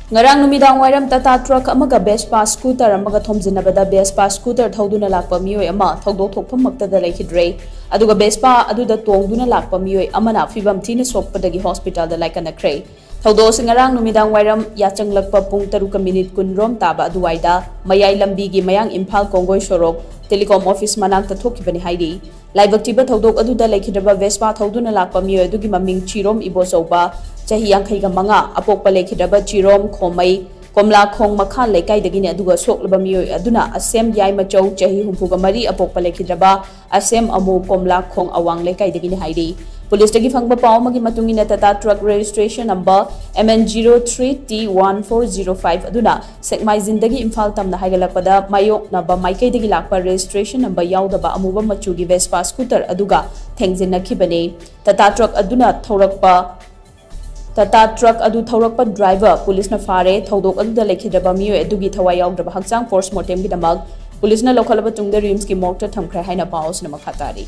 Ngarang NUMIDANGWAIRAM Tata truck Amaga Vespa scooter Amaga Thomjinnabada Vespa scooter Thouduna Lakpa Meeoi ama THOKPHAM MAKTADA Leikhidre ADUGA Vespa ADUDA TONGDUNA Lakpa Meeoi AMANA PHIVAM THINA SHOKPADAGI hospital da LAIKANNAKHRE THOUDOK ngarang NUMIDANGWAIRAM yachanglakpa pung 3 kunrom taba aduwaida mayai lambigi mayang Imphal Kongoi Sorok telecom office manakta thokibani haidi laibaktiba THOUDOK ADUDA Leikhidre Vespa Thouduna Lakpa Meeoi adugi maming chirom ibosoba chahi yankaiga manga apokpa Leikhidre chirom khomai komla khong makha lekai dagini aduga soklaba Meeoi aduna asem yai machau chahi humpuga mari apokpa Leikhidre asem amu komla khong awang lekai dagini haidi Police dagi fangba pao magi matungina Tata truck registration number MN03T1405 aduna sekmai zindagi Imphal tamna haigalakpada mayok na ba maikai dagi lakpa registration number yaudaba amuba machugi Vespa scooter aduga thengjinnakibane Tata truck aduna thaurakpa driver police na fare THOUDOK aduda Leikhidre Meeoi adugi thawai yaudaba hakchang postmortem gi damag police na lokhalaba tungda rims ki mortar thamkhre haina paos na makhatari